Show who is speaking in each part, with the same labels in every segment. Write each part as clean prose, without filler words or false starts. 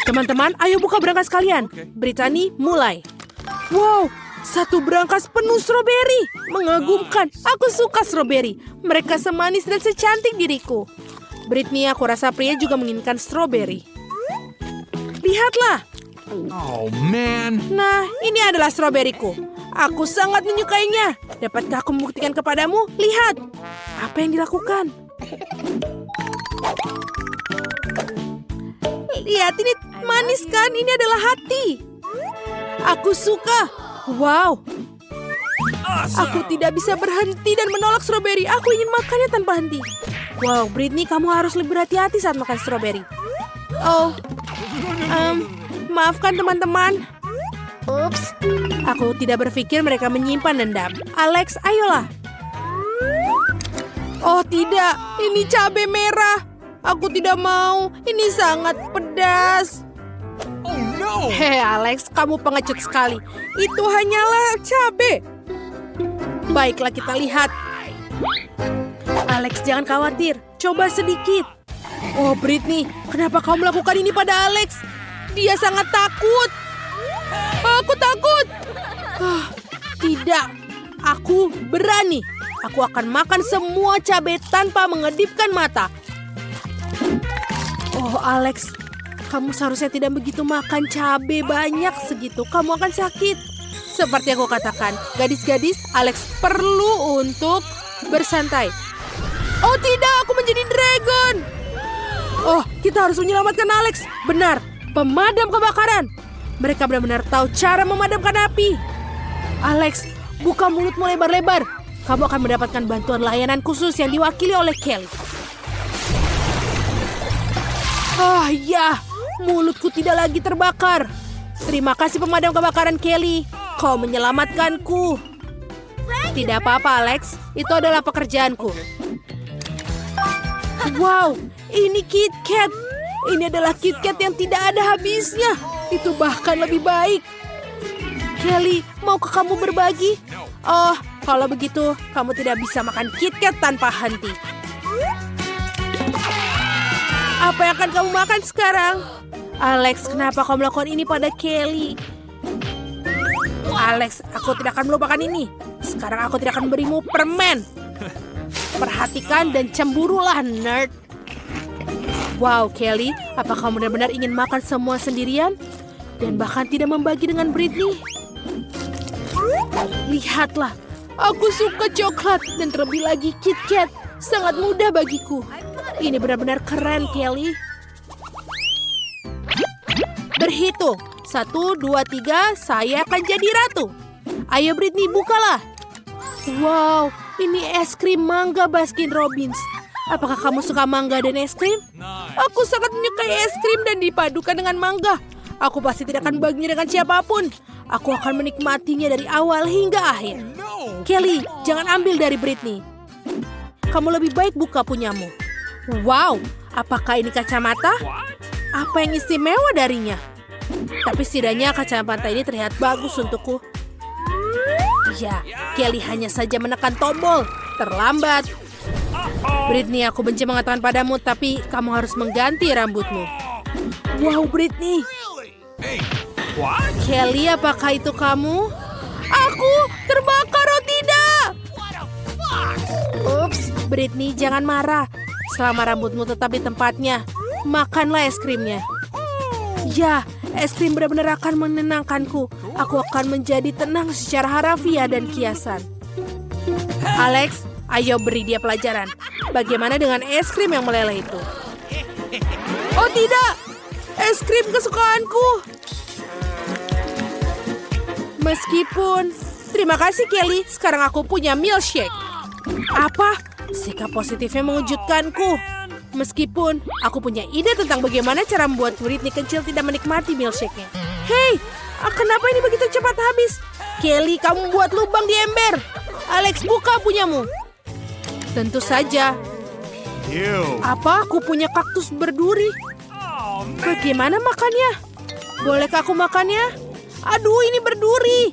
Speaker 1: Teman-teman, ayo buka berangkas kalian. Brittany, mulai. Wow, satu berangkas penuh stroberi. Mengagumkan, aku suka stroberi. Mereka semanis dan secantik diriku. Brittany, aku rasa pria juga menginginkan stroberi. Lihatlah.
Speaker 2: Oh, man.
Speaker 1: Nah, ini adalah stroberiku. Aku sangat menyukainya. Dapatkah aku membuktikan kepadamu? Lihat. Apa yang dilakukan? Lihat, ini manis kan? Ini adalah hati. Aku suka. Wow. Aku tidak bisa berhenti dan menolak stroberi. Aku ingin makannya tanpa henti. Wow, Brittany, kamu harus lebih berhati-hati saat makan stroberi. Oh, maafkan teman-teman. Ups. Aku tidak berpikir mereka menyimpan dendam. Alex, ayolah. Oh tidak, ini cabai merah. Aku tidak mau, ini sangat pedas.
Speaker 2: Oh, no.
Speaker 1: Hei Alex, kamu pengecut sekali. Itu hanyalah cabai. Baiklah kita lihat. Alex, jangan khawatir. Coba sedikit. Oh Brittany, kenapa kamu melakukan ini pada Alex? Dia sangat takut. Aku takut. Tidak, aku berani. Aku akan makan semua cabai tanpa mengedipkan mata. Oh Alex, kamu seharusnya tidak begitu makan cabai banyak segitu. Kamu akan sakit. Seperti aku katakan, gadis-gadis, Alex perlu untuk bersantai. Oh tidak, aku menjadi dragon. Oh, kita harus menyelamatkan Alex. Benar, pemadam kebakaran. Mereka benar-benar tahu cara memadamkan api. Alex, buka mulutmu lebar-lebar. Kamu akan mendapatkan bantuan layanan khusus yang diwakili oleh Kelly. Ya, mulutku tidak lagi terbakar. Terima kasih pemadam kebakaran Kelly. Kau menyelamatkanku. Tidak apa-apa Alex, itu adalah pekerjaanku. Wow, ini KitKat. Ini adalah KitKat yang tidak ada habisnya. Itu bahkan lebih baik. Kelly, maukah kamu berbagi? Oh, kalau begitu, kamu tidak bisa makan KitKat tanpa henti. Apa yang akan kamu makan sekarang? Alex, kenapa kau melakukan ini pada Kelly? Alex, aku tidak akan melupakan ini. Sekarang aku tidak akan berimu permen. Perhatikan dan cemburulah, nerd. Wow, Kelly, apa kamu benar-benar ingin makan semua sendirian? Dan bahkan tidak membagi dengan Brittany? Lihatlah, aku suka coklat dan terlebih lagi KitKat. Sangat mudah bagiku. Ini benar-benar keren, Kelly. Berhitung. 1, 2, 3, saya akan jadi ratu. Ayo Brittany, bukalah. Wow, ini es krim mangga Baskin Robbins. Apakah kamu suka mangga dan es krim? Aku sangat menyukai es krim dan dipadukan dengan mangga. Aku pasti tidak akan baginya dengan siapapun. Aku akan menikmatinya dari awal hingga akhir. Kelly, jangan ambil dari Brittany. Kamu lebih baik buka punyamu. Wow, apakah ini kacamata? Apa yang istimewa darinya? Tapi setidaknya kacamata ini terlihat bagus untukku. Ya, Kelly hanya saja menekan tombol. Terlambat. Brittany, aku benci mengatakan padamu, tapi kamu harus mengganti rambutmu. Wow, Brittany. Kelly, apakah itu kamu? Aku terbakar, oh tidak. Ups, Brittany, jangan marah. Selama rambutmu tetap di tempatnya, makanlah es krimnya. Ya, es krim benar-benar akan menenangkanku. Aku akan menjadi tenang secara harafiah dan kiasan. Alex, ayo beri dia pelajaran. Bagaimana dengan es krim yang meleleh itu? Oh tidak, es krim kesukaanku. Meskipun, terima kasih Kelly, sekarang aku punya milkshake. Apa? Sikap positifnya mengejutkanku. Meskipun aku punya ide tentang bagaimana cara membuat Brittany kecil tidak menikmati milkshake-nya. Hei, kenapa ini begitu cepat habis? Kelly, kamu buat lubang di ember. Alex, buka punyamu. Tentu saja. Apa? Aku punya kaktus berduri. Bagaimana makannya? Bolehkah aku makannya? Aduh, ini berduri.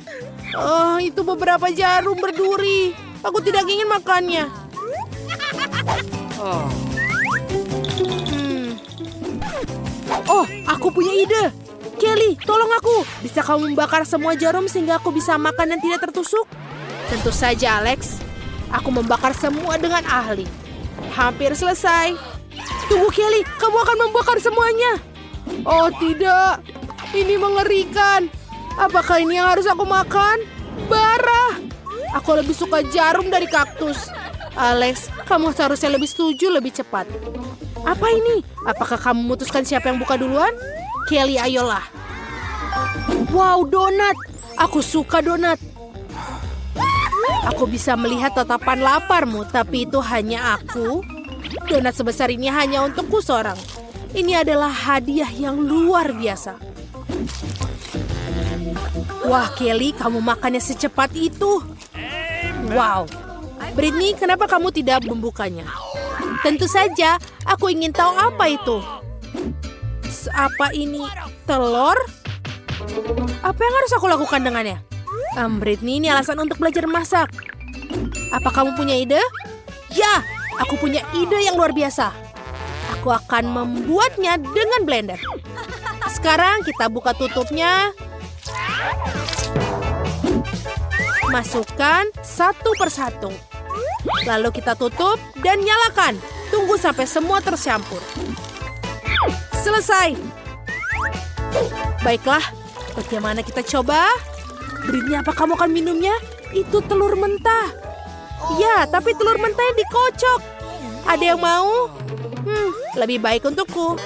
Speaker 1: Oh, itu beberapa jarum berduri. Aku tidak ingin makannya. Oh, aku punya ide. Kelly, tolong aku. Bisa kamu membakar semua jarum sehingga aku bisa makan dan tidak tertusuk? Tentu saja, Alex. Aku membakar semua dengan ahli. Hampir selesai. Tunggu, Kelly. Kamu akan membakar semuanya. Oh, tidak. Ini mengerikan. Apakah ini yang harus aku makan? Bara. Aku lebih suka jarum dari kaktus. Alex, kamu seharusnya lebih setuju lebih cepat. Apa ini? Apakah kamu memutuskan siapa yang buka duluan? Kelly, ayolah. Wow, donat. Aku suka donat. Aku bisa melihat tatapan laparmu, tapi itu hanya aku. Donat sebesar ini hanya untukku seorang. Ini adalah hadiah yang luar biasa. Wah, Kelly, kamu makannya secepat itu. Wow. Britney, kenapa kamu tidak membukanya? Tentu saja, aku ingin tahu apa itu. Apa ini? Telur? Apa yang harus aku lakukan dengannya? Britney, ini alasan untuk belajar masak. Apa kamu punya ide? Ya, aku punya ide yang luar biasa. Aku akan membuatnya dengan blender. Sekarang kita buka tutupnya. Masukkan satu persatu. Lalu kita tutup dan nyalakan. Tunggu sampai semua tercampur. Selesai. Baiklah, bagaimana kita coba? Britney, apa kamu akan minumnya? Itu telur mentah. Ya, tapi telur mentahnya dikocok. Ada yang mau? Lebih baik untukku.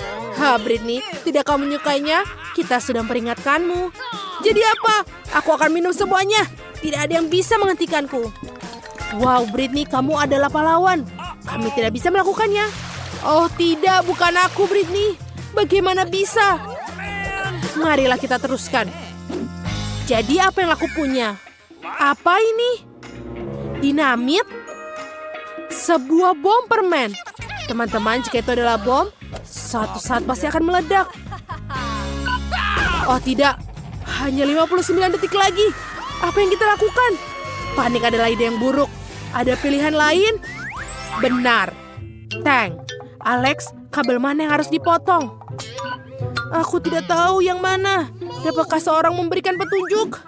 Speaker 1: Britney, tidak kamu menyukainya? Kita sudah memperingatkanmu. Jadi apa? Aku akan minum semuanya. Tidak ada yang bisa menghentikanku. Wow, Britney, kamu adalah pahlawan. Kami tidak bisa melakukannya. Oh tidak, bukan aku, Britney. Bagaimana bisa? Marilah kita teruskan. Jadi apa yang aku punya? Apa ini? Dinamit? Sebuah bom permen. Teman-teman, jika itu adalah bom, suatu saat pasti akan meledak. Oh tidak, hanya 59 detik lagi. Apa yang kita lakukan? Panik adalah ide yang buruk. Ada pilihan lain? Benar. Tank. Alex, kabel mana yang harus dipotong? Aku tidak tahu yang mana. Dapatkah seorang memberikan petunjuk?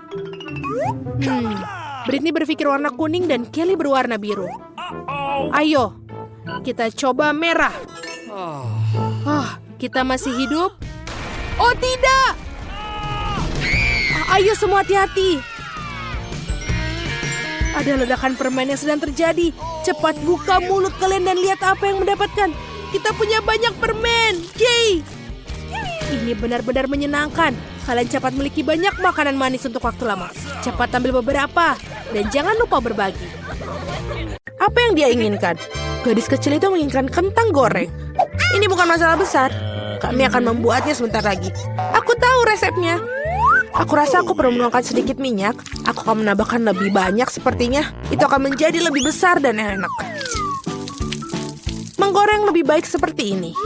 Speaker 1: Britney berpikir warna kuning dan Kelly berwarna biru. Ayo, kita coba merah. Kita masih hidup? Oh tidak! Ayo semua hati-hati. Ada ledakan permen yang sedang terjadi. Cepat buka mulut kalian dan lihat apa yang mendapatkan. Kita punya banyak permen. Yeay! Ini benar-benar menyenangkan. Kalian cepat memiliki banyak makanan manis untuk waktu lama. Cepat ambil beberapa. Dan jangan lupa berbagi. Apa yang dia inginkan? Gadis kecil itu menginginkan kentang goreng. Ini bukan masalah besar. Kami akan membuatnya sebentar lagi. Aku tahu resepnya. Aku rasa aku perlu menuangkan sedikit minyak. Aku akan menambahkan lebih banyak sepertinya. Itu akan menjadi lebih besar dan enak. Menggoreng lebih baik seperti ini.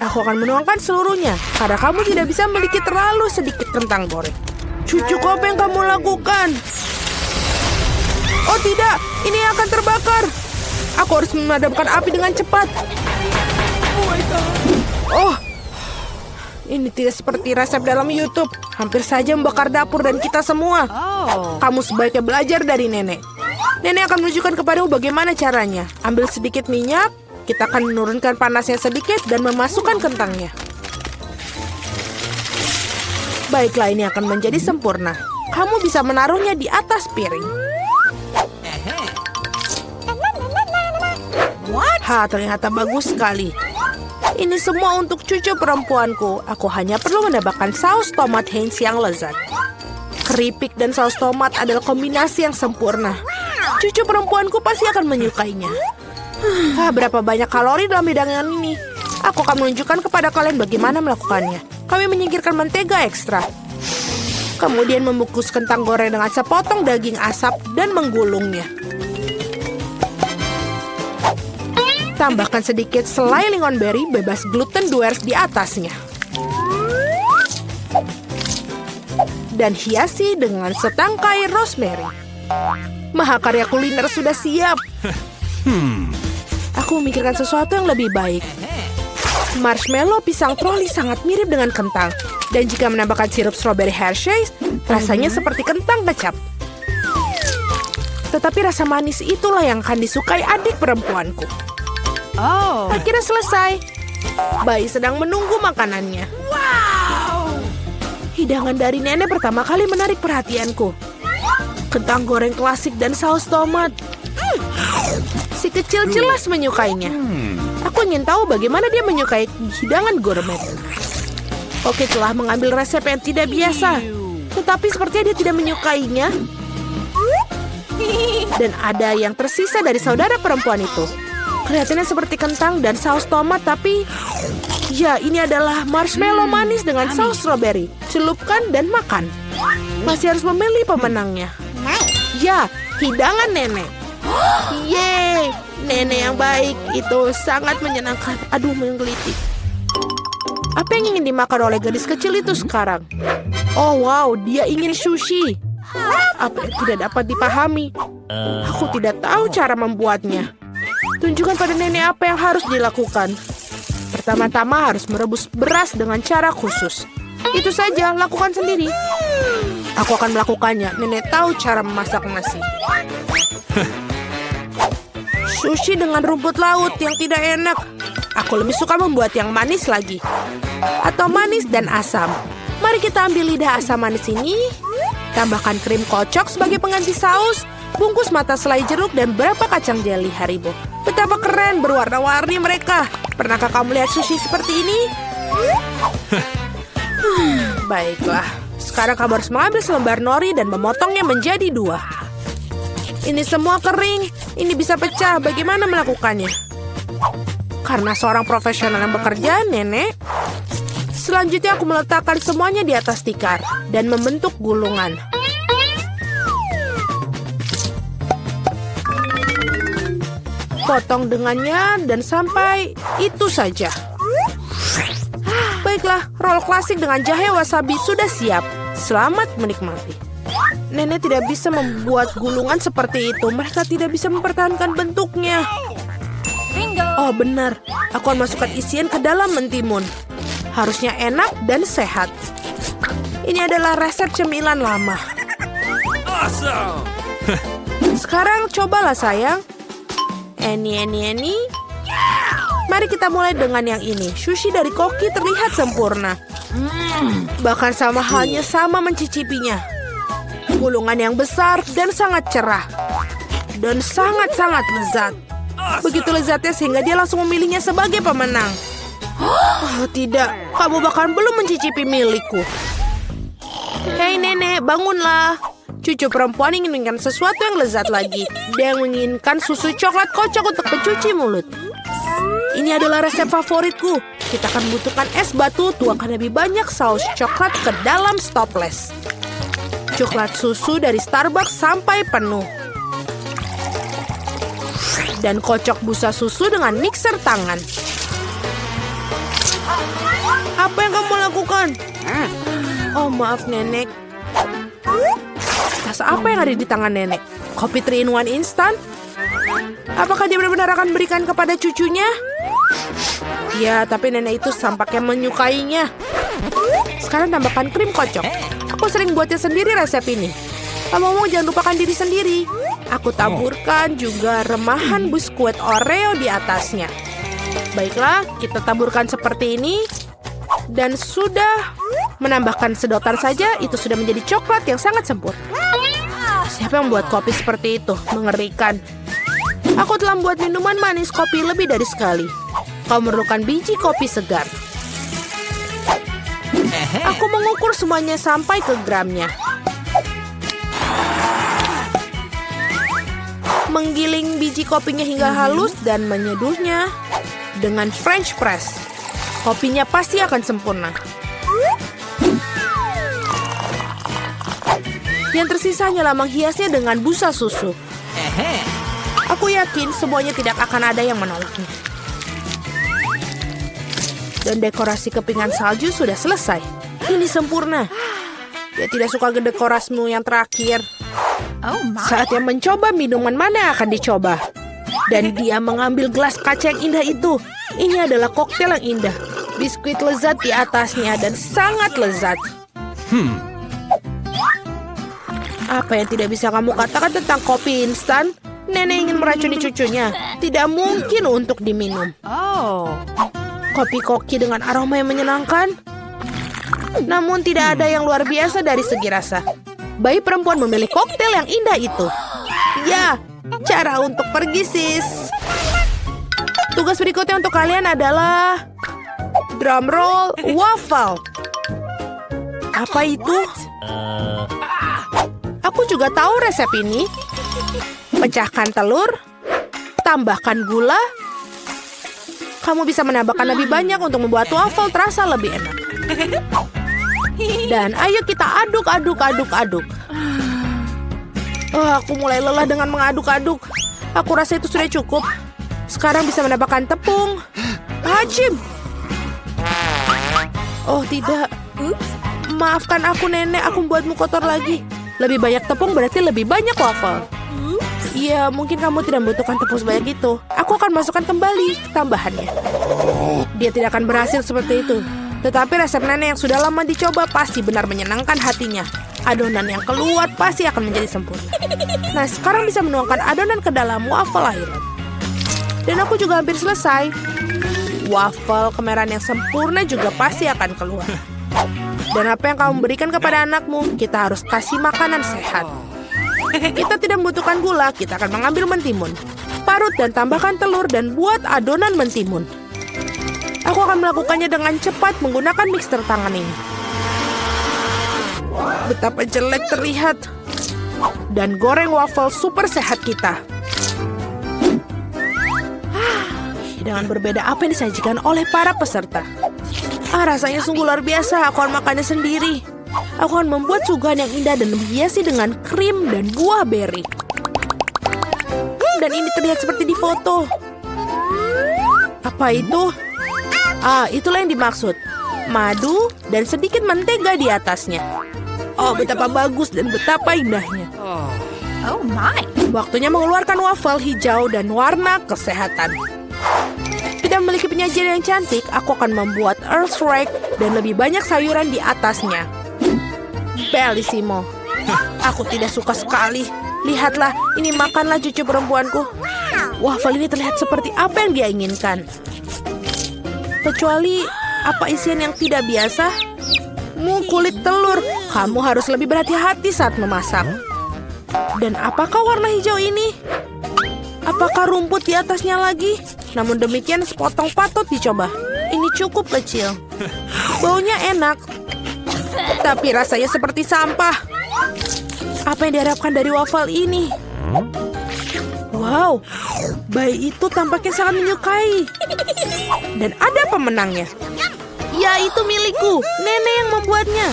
Speaker 1: Aku akan menuangkan seluruhnya. Karena kamu tidak bisa memiliki terlalu sedikit kentang goreng. Cucuku, apa yang kamu lakukan? Oh tidak, ini akan terbakar. Aku harus memadamkan api dengan cepat. Oh, ini tidak seperti resep dalam YouTube. Hampir saja membakar dapur dan kita semua. Kamu sebaiknya belajar dari nenek. Nenek akan menunjukkan kepadamu bagaimana caranya. Ambil sedikit minyak. Kita akan menurunkan panasnya sedikit dan memasukkan kentangnya. Baiklah, ini akan menjadi sempurna. Kamu bisa menaruhnya di atas piring. Ternyata bagus sekali. Ini semua untuk cucu perempuanku. Aku hanya perlu menambahkan saus tomat Heinz yang lezat. Keripik dan saus tomat adalah kombinasi yang sempurna. Cucu perempuanku pasti akan menyukainya. Berapa banyak kalori dalam hidangan ini? Aku akan menunjukkan kepada kalian bagaimana melakukannya. Kami menyingkirkan mentega ekstra. Kemudian membungkus kentang goreng dengan sepotong daging asap dan menggulungnya. Tambahkan sedikit selai lingonberry bebas gluten Duers di atasnya. Dan hiasi dengan setangkai rosemary. Mahakarya kuliner sudah siap. Aku memikirkan sesuatu yang lebih baik. Marshmallow pisang troli sangat mirip dengan kentang. Dan jika menambahkan sirup strawberry Hershey's, rasanya seperti kentang kecap. Tetapi rasa manis itulah yang akan disukai adik perempuanku. Akhirnya selesai. Bayi sedang menunggu makanannya. Hidangan dari nenek pertama kali menarik perhatianku. Kentang goreng klasik dan saus tomat. Si kecil jelas menyukainya. Aku ingin tahu bagaimana dia menyukai hidangan gourmet. Koki telah mengambil resep yang tidak biasa. Tetapi sepertinya dia tidak menyukainya. Dan ada yang tersisa dari saudara perempuan itu. Kelihatannya seperti kentang dan saus tomat, tapi... Ya, ini adalah marshmallow manis dengan saus strawberry. Celupkan dan makan. Masih harus memilih pemenangnya. Ya, hidangan nenek. Yeay, nenek yang baik. Itu sangat menyenangkan. Aduh, menggelitik. Apa yang ingin dimakan oleh gadis kecil itu sekarang? Oh wow, dia ingin sushi. Apa yang tidak dapat dipahami? Aku tidak tahu cara membuatnya. Tunjukkan pada nenek apa yang harus dilakukan. Pertama-tama harus merebus beras dengan cara khusus. Itu saja, lakukan sendiri. Aku akan melakukannya. Nenek tahu cara memasak nasi. Sushi dengan rumput laut yang tidak enak. Aku lebih suka membuat yang manis lagi. Atau manis dan asam. Mari kita ambil lidah asam manis ini. Tambahkan krim kocok sebagai pengganti saus. Bungkus mata selai jeruk dan beberapa kacang jeli Haribo. Betapa keren berwarna-warni mereka. Pernahkah kamu lihat sushi seperti ini? Baiklah. Sekarang kamu harus mengambil selembar nori dan memotongnya menjadi 2. Ini semua kering. Ini bisa pecah. Bagaimana melakukannya? Karena seorang profesional yang bekerja, nenek. Selanjutnya aku meletakkan semuanya di atas tikar dan membentuk gulungan. Potong dengannya dan sampai itu saja. Baiklah, roll klasik dengan jahe wasabi sudah siap. Selamat menikmati. Nenek tidak bisa membuat gulungan seperti itu. Mereka tidak bisa mempertahankan bentuknya. Oh benar, aku akan masukkan isian ke dalam mentimun. Harusnya enak dan sehat. Ini adalah resep cemilan lama.
Speaker 2: Awesome!
Speaker 1: Sekarang cobalah sayang. Eni. Mari kita mulai dengan yang ini. Sushi dari Koki terlihat sempurna. Bahkan sama halnya sama mencicipinya. Gulungan yang besar dan sangat cerah. Dan sangat-sangat lezat. Begitu lezatnya sehingga dia langsung memilihnya sebagai pemenang. Oh tidak, kamu bahkan belum mencicipi milikku. Hei nenek, bangunlah. Cucu perempuan inginkan sesuatu yang lezat lagi. Dia menginginkan susu coklat kocok untuk pencuci mulut. Ini adalah resep favoritku. Kita akan membutuhkan es batu, tuangkan lebih banyak saus coklat ke dalam stopless. Coklat susu dari Starbucks sampai penuh. Dan kocok busa susu dengan mixer tangan. Apa yang kamu lakukan? Oh maaf nenek. Tas apa yang ada di tangan nenek? Kopi 3-in-1 instan? Apakah dia benar-benar akan berikan kepada cucunya? Ya, tapi nenek itu tampaknya menyukainya. Sekarang tambahkan krim kocok. Aku sering buatnya sendiri resep ini. Kamu jangan lupakan diri sendiri. Aku taburkan juga remahan biskuit Oreo di atasnya. Baiklah, kita taburkan seperti ini. Dan sudah menambahkan sedotan saja, itu sudah menjadi coklat yang sangat sempurna. Siapa yang membuat kopi seperti itu? Mengerikan. Aku telah membuat minuman manis kopi lebih dari sekali. Kau memerlukan biji kopi segar. Aku mengukur semuanya sampai ke gramnya. Menggiling biji kopinya hingga halus dan menyeduhnya dengan French press. Kopinya pasti akan sempurna. Yang tersisa hanyalah menghiasnya dengan busa susu. Aku yakin semuanya tidak akan ada yang menolaknya. Dan dekorasi kepingan salju sudah selesai. Ini sempurna. Dia tidak suka dekorasimu yang terakhir. Saatnya mencoba minuman mana yang akan dicoba. Dan dia mengambil gelas kaca yang indah itu. Ini adalah koktail yang indah. Biskuit lezat di atasnya dan sangat lezat. Apa yang tidak bisa kamu katakan tentang kopi instan? Nenek ingin meracuni cucunya. Tidak mungkin untuk diminum. Kopi koki dengan aroma yang menyenangkan. Namun tidak ada yang luar biasa dari segi rasa. Bayi perempuan memilih koktail yang indah itu. Ya, cara untuk pergi, sis. Tugas berikutnya untuk kalian adalah drum roll waffle. Apa itu? Aku juga tahu resep ini. Pecahkan telur, tambahkan gula. Kamu bisa menambahkan lebih banyak untuk membuat waffle terasa lebih enak. Dan ayo kita aduk. Aku mulai lelah dengan mengaduk-aduk. Aku rasa itu sudah cukup. Sekarang bisa menambahkan tepung. Hajim. Oh tidak. Maafkan aku nenek, aku membuatmu kotor lagi. Lebih banyak tepung berarti lebih banyak waffle. Iya, mungkin kamu tidak membutuhkan tepung sebanyak itu. Aku akan masukkan kembali tambahannya. Dia tidak akan berhasil seperti itu. Tetapi resep nenek yang sudah lama dicoba pasti benar menyenangkan hatinya. Adonan yang keluar pasti akan menjadi sempurna. Nah, sekarang bisa menuangkan adonan ke dalam waffle Island. Dan aku juga hampir selesai. Waffle kemerahan yang sempurna juga pasti akan keluar. Dan apa yang kamu berikan kepada anakmu, kita harus kasih makanan sehat. Kita tidak membutuhkan gula, kita akan mengambil mentimun. Parut dan tambahkan telur dan buat adonan mentimun. Aku akan melakukannya dengan cepat menggunakan mixer tangan ini. Betapa jelek terlihat. Dan goreng waffle super sehat kita. Dengan berbeda apa yang disajikan oleh para peserta. Rasanya sungguh luar biasa. Aku akan makannya sendiri. Aku akan membuat suguhan yang indah dan menghiasi dengan krim dan buah beri. Dan ini terlihat seperti di foto. Apa itu? Itulah yang dimaksud. Madu dan sedikit mentega di atasnya. Oh, betapa bagus dan betapa indahnya.
Speaker 3: Oh my.
Speaker 1: Waktunya mengeluarkan waffle hijau dan warna kesehatan. Tidak memiliki penyajian yang cantik, aku akan membuat earth rake dan lebih banyak sayuran di atasnya. Bellissimo. Aku tidak suka sekali. Lihatlah, ini makanlah cucu perempuanku. Waffle ini terlihat seperti apa yang dia inginkan. Kecuali apa isian yang tidak biasa? Kulit telur. Kamu harus lebih berhati-hati saat memasak. Dan apakah warna hijau ini? Apakah rumput di atasnya lagi? Namun demikian sepotong patut dicoba. Ini cukup kecil. Baunya enak. Tapi rasanya seperti sampah. Apa yang diharapkan dari waffle ini? Wow, bayi itu tampaknya sangat menyukai. Dan ada pemenangnya. Ya, itu milikku. Nenek yang membuatnya.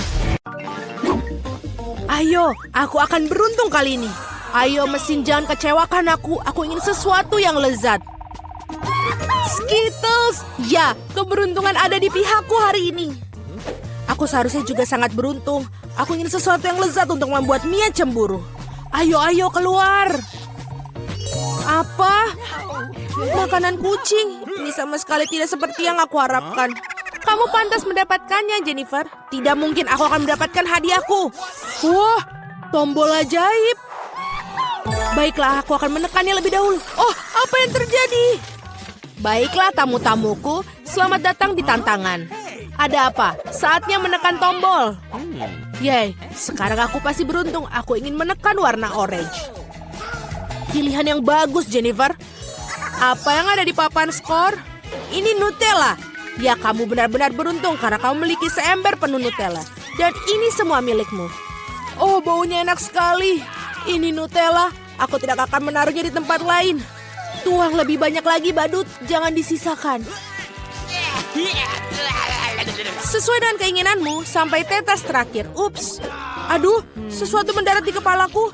Speaker 1: Ayo, aku akan beruntung kali ini. Ayo mesin, jangan kecewakan aku. Aku ingin sesuatu yang lezat. Skittles! Ya, keberuntungan ada di pihakku hari ini. Aku seharusnya juga sangat beruntung. Aku ingin sesuatu yang lezat untuk membuat Mia cemburu. Ayo, keluar. Apa? Makanan kucing. Ini sama sekali tidak seperti yang aku harapkan. Kamu pantas mendapatkannya, Jennifer. Tidak mungkin aku akan mendapatkan hadiahku. Wah, tombol ajaib. Baiklah, aku akan menekannya lebih dahulu. Oh, apa yang terjadi? Baiklah, tamu-tamuku. Selamat datang di tantangan. Ada apa? Saatnya menekan tombol. Yay, sekarang aku pasti beruntung. Aku ingin menekan warna orange. Pilihan yang bagus, Jennifer. Apa yang ada di papan skor? Ini Nutella. Ya, kamu benar-benar beruntung karena kamu memiliki seember penuh Nutella. Dan ini semua milikmu. Oh, baunya enak sekali. Ini Nutella. Aku tidak akan menaruhnya di tempat lain. Tuang lebih banyak lagi, badut. Jangan disisakan. Sesuai dengan keinginanmu, sampai tetes terakhir. Ups. Aduh, sesuatu mendarat di kepalaku.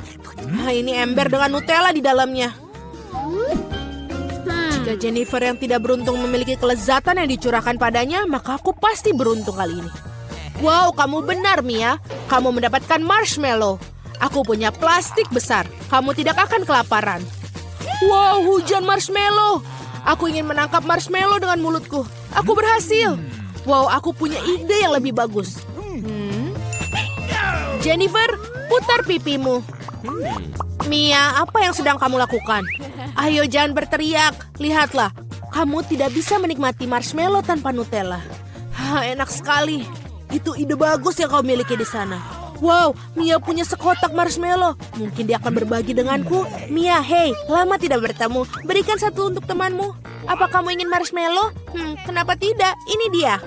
Speaker 1: Ini ember dengan Nutella di dalamnya. Jika Jennifer yang tidak beruntung memiliki kelezatan yang dicurahkan padanya, maka aku pasti beruntung kali ini. Wow, kamu benar, Mia. Kamu mendapatkan marshmallow. Aku punya plastik besar. Kamu tidak akan kelaparan. Wow, hujan marshmallow. Aku ingin menangkap marshmallow dengan mulutku. Aku berhasil. Wow, aku punya ide yang lebih bagus. Jennifer, putar pipimu. Mia, apa yang sedang kamu lakukan? Ayo jangan berteriak. Lihatlah, kamu tidak bisa menikmati marshmallow tanpa Nutella. Enak sekali. Itu ide bagus yang kau miliki di sana. Wow, Mia punya sekotak marshmallow. Mungkin dia akan berbagi denganku. Mia, hey, lama tidak bertemu. Berikan satu untuk temanmu. Apa kamu ingin marshmallow? Kenapa tidak? Ini dia.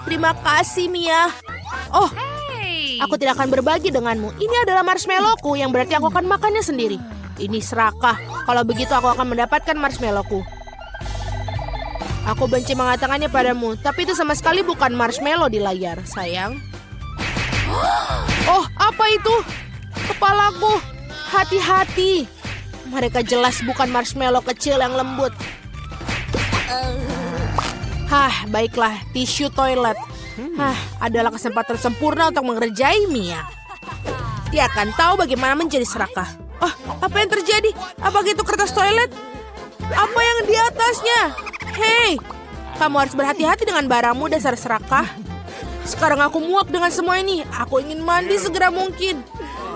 Speaker 1: Terima kasih, Mia. Oh, aku tidak akan berbagi denganmu. Ini adalah marshmallowku yang berarti aku akan makannya sendiri. Ini serakah. Kalau begitu aku akan mendapatkan marshmallowku. Aku benci mengatakannya padamu, tapi itu sama sekali bukan marshmallow di layar, sayang. Oh, apa itu? Kepalaku. Hati-hati. Mereka jelas bukan marshmallow kecil yang lembut. Baiklah, tisu toilet. Adalah kesempatan sempurna untuk mengerjai Mia. Dia akan tahu bagaimana menjadi serakah. Oh, apa yang terjadi? Apa itu kertas toilet? Apa yang di atasnya? Hei, kamu harus berhati-hati dengan barangmu, dasar serakah. Sekarang aku muak dengan semua ini. Aku ingin mandi segera mungkin.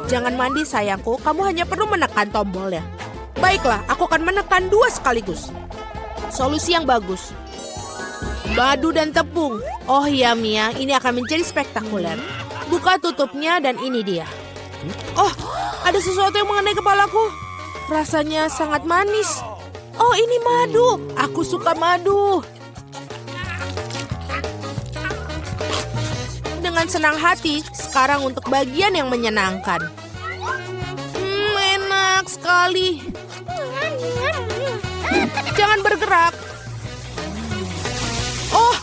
Speaker 1: Jangan mandi sayangku, kamu hanya perlu menekan tombolnya. Baiklah, aku akan menekan 2 sekaligus. Solusi yang bagus. Madu dan tepung. Oh iya Mia, ini akan menjadi spektakuler. Buka tutupnya dan ini dia. Oh, ada sesuatu yang mengenai kepalaku. Rasanya sangat manis. Oh, ini madu. Aku suka madu. Dengan senang hati, sekarang untuk bagian yang menyenangkan. Enak sekali. Jangan bergerak. Oh,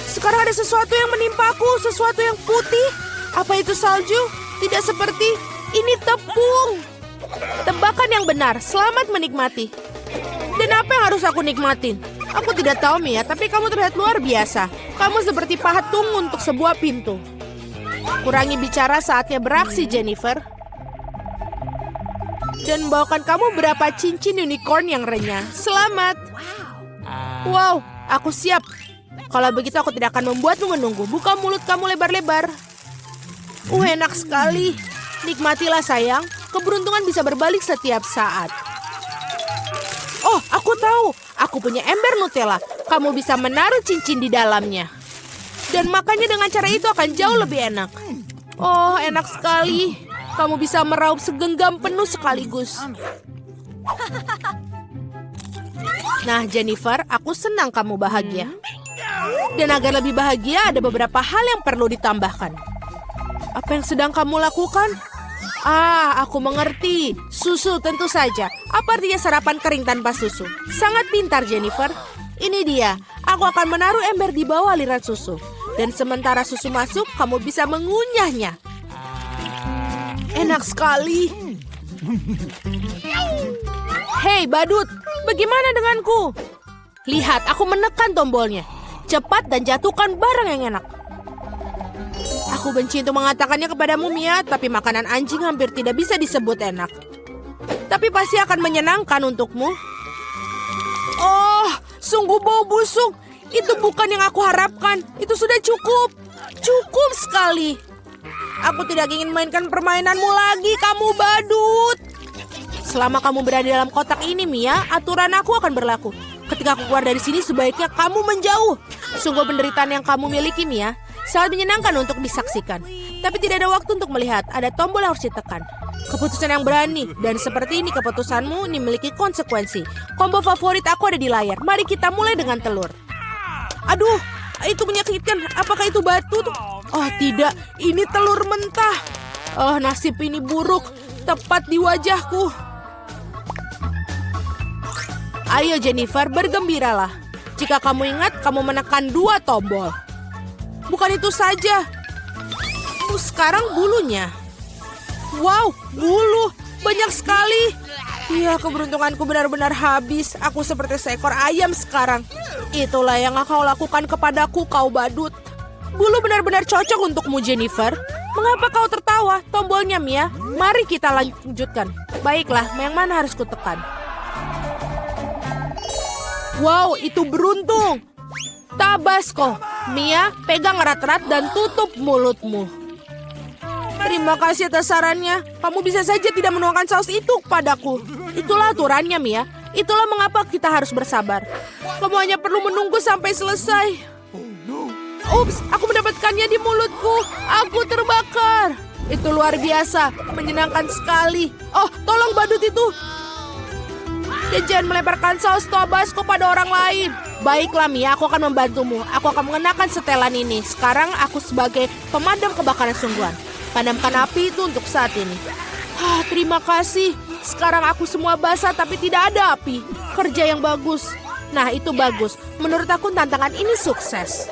Speaker 1: sekarang ada sesuatu yang menimpaku, sesuatu yang putih. Apa itu salju? Tidak seperti, ini tepung. Tebakan yang benar, selamat menikmati. Dan apa yang harus aku nikmatin? Aku tidak tahu Mia, tapi kamu terlihat luar biasa. Kamu seperti patung untuk sebuah pintu. Kurangi bicara, saatnya beraksi Jennifer. Dan bawakan kamu berapa cincin unicorn yang renyah. Selamat. Wow, aku siap. Kalau begitu aku tidak akan membuatmu menunggu. Buka mulut kamu lebar-lebar. Enak sekali. Nikmatilah sayang. Keberuntungan bisa berbalik setiap saat. Oh, aku tahu. Aku punya ember Nutella. Kamu bisa menaruh cincin di dalamnya. Dan makannya dengan cara itu akan jauh lebih enak. Oh, enak sekali. Kamu bisa meraup segenggam penuh sekaligus. Nah, Jennifer, aku senang kamu bahagia. Dan agar lebih bahagia, ada beberapa hal yang perlu ditambahkan. Apa yang sedang kamu lakukan? Aku mengerti. Susu tentu saja. Apa artinya sarapan kering tanpa susu? Sangat pintar, Jennifer. Ini dia. Aku akan menaruh ember di bawah aliran susu. Dan sementara susu masuk, kamu bisa mengunyahnya. Enak sekali. Hei, badut. Bagaimana denganku? Lihat, aku menekan tombolnya. Cepat dan jatuhkan barang yang enak. Aku benci untuk mengatakannya kepadamu, Mia, tapi makanan anjing hampir tidak bisa disebut enak. Tapi pasti akan menyenangkan untukmu. Oh, sungguh bau busuk. Itu bukan yang aku harapkan. Itu sudah cukup. Cukup sekali. Aku tidak ingin mainkan permainanmu lagi, kamu badut. Selama kamu berada dalam kotak ini, Mia, aturan aku akan berlaku. Ketika aku keluar dari sini, sebaiknya kamu menjauh. Sungguh penderitaan yang kamu miliki, Mia. Sangat menyenangkan untuk disaksikan. Tapi tidak ada waktu untuk melihat. Ada tombol yang harus ditekan. Keputusan yang berani. Dan seperti ini keputusanmu ini memiliki konsekuensi. Combo favorit aku ada di layar. Mari kita mulai dengan telur. Aduh, itu menyakitkan. Apakah itu batu? Oh tidak, ini telur mentah. Oh, nasib ini buruk. Tepat di wajahku. Ayo Jennifer, bergembiralah. Jika kamu ingat, kamu menekan 2 tombol. Bukan itu saja. Sekarang bulunya. Wow, bulu. Banyak sekali. Ya, keberuntunganku benar-benar habis. Aku seperti seekor ayam sekarang. Itulah yang kau lakukan kepadaku, kau badut. Bulu benar-benar cocok untukmu, Jennifer. Mengapa kau tertawa? Tombolnya, Mia. Mari kita lanjutkan. Baiklah, yang mana harus kutekan? Wow, itu beruntung. Tabasco. Mia, pegang erat-erat dan tutup mulutmu. Terima kasih atas sarannya. Kamu bisa saja tidak menuangkan saus itu kepadaku. Itulah aturannya, Mia. Itulah mengapa kita harus bersabar. Kamu hanya perlu menunggu sampai selesai. Ups, aku mendapatkannya di mulutku. Aku terbakar. Itu luar biasa, menyenangkan sekali. Oh, tolong badut itu. Dan jangan melemparkan saus Tabasco pada orang lain. Baiklah Mia, aku akan membantumu. Aku akan mengenakan setelan ini. Sekarang aku sebagai pemadam kebakaran sungguhan. Padamkan api itu untuk saat ini. Terima kasih. Sekarang aku semua basah tapi tidak ada api. Kerja yang bagus. Nah, itu bagus. Menurut aku tantangan ini sukses.